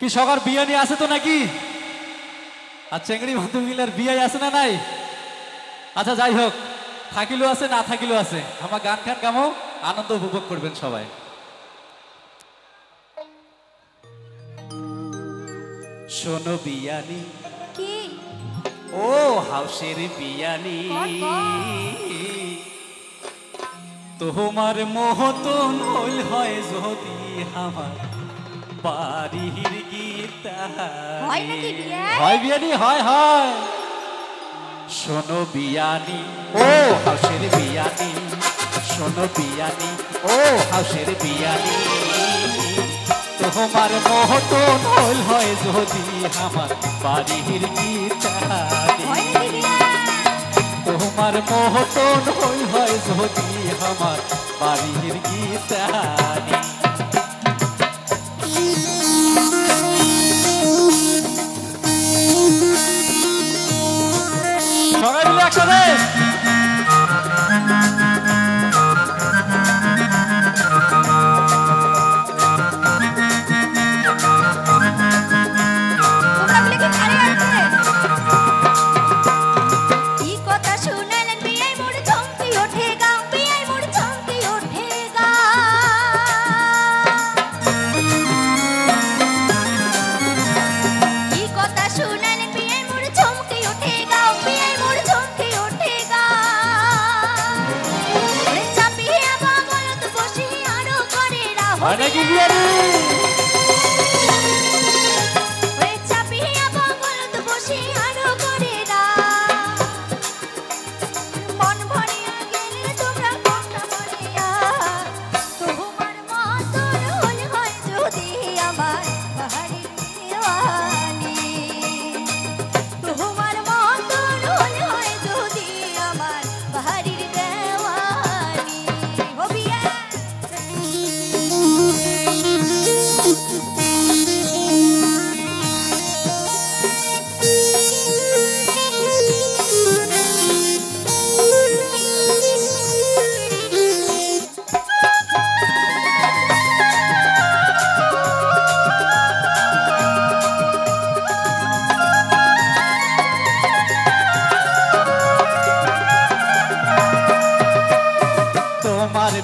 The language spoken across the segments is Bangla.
কি সবার বিয়ে নিয়ে আছে তো নাকি? আর চেংড়ি বান্ধবীগুলার বিয়ে আছে না নাই? আচ্ছা যাই হোক, থাকিলেও আছে না থাকিলেও আছে, আমার গান খান গামো, আনন্দ উপভোগ করবেন সবাই। শোনো বিয়ানি কি ও হাউসের বিয়ানি, তোমার মোহতন হইল হয় যদি আমার বাড়ির গীতা হয় নাকি বিয়ে? হয় বিয়ানি, হয় হয়। শোনো বিয়ানি ও হাউসের বিয়ানি, শোনো বিয়ানি ও হাউসের বিয়ানি, তোমার মোহতন হইল হয় যদি আমার বাড়ির গীতা, তোমার মোহতন হইল হয় যদি আমার বাড়ির গীতা। সবাই মিলে একসাথে অনেকে বিয়ানি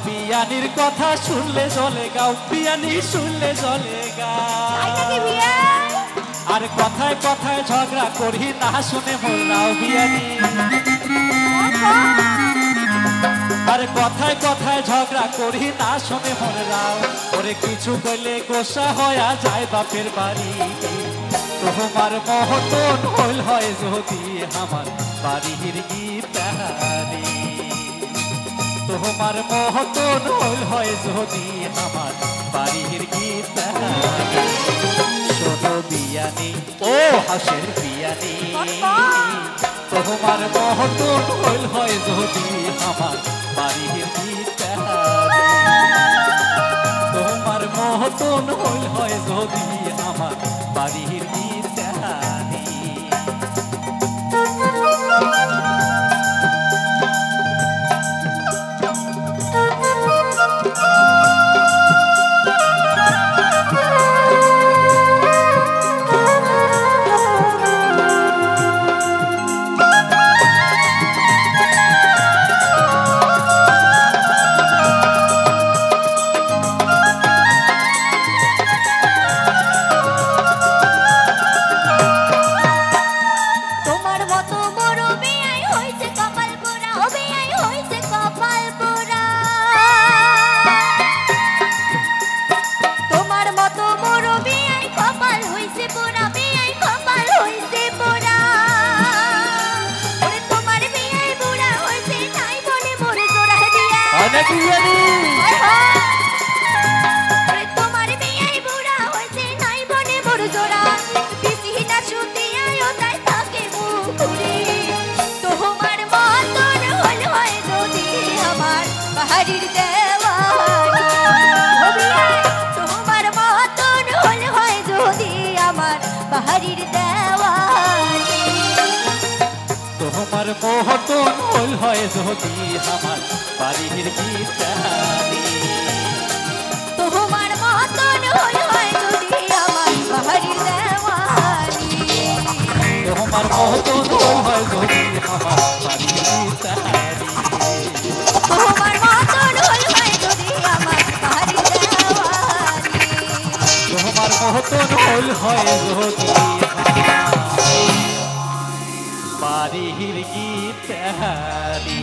বিয়ানির কথা শুনলে জলে গাও, বিয়ানি শুনলে জলে গাও, আর কথায় কথায় ঝগড়া করি না শুনে মোরাও বিয়ানি, আর কথায় কথায় ঝগড়া করি না শুনে মোরাও, ওরে কিছু কইলে গোসা হয়া যায় বাপের বাড়ি, তোমার মহতন হইল হয় যদি আমার বাড়ির গীতারি, তোমার মহতন হইল হয় যদি আমার বাড়ির গীতা। শোনো বিয়ানি ও হাউসের বিয়ানি, তোমার মহতন হইল হয় যদি আমার বাড়ির গীতা, তোমার মহতন হইল হয় যদি আমার বাড়ির গীতা। তোমার বিয়াই বুড়া হয়েছে নাই বনে মোর জোড়া, পিসি না শুতে আয়ো তাই থাকে মুখুরি, তোমার মতন হল হয় যদি আমার বাড়ির দেওয়ানি, তোমার মতন হল হয় যদি আমার বাড়ির দেওয়ানি, তোমার মহতন হইল হয় যদি আমার বাড়ির গীতারি, তোমার মতন হল হয় যদি আমার বাড়ির মতন হল হয় যদি আমার বাড়ির তারি তোমার মতন হল হয় যদি আমার বাড়ি দেওয়ারি তোমার মতন হল হয় যদি বাড়ির গীতারি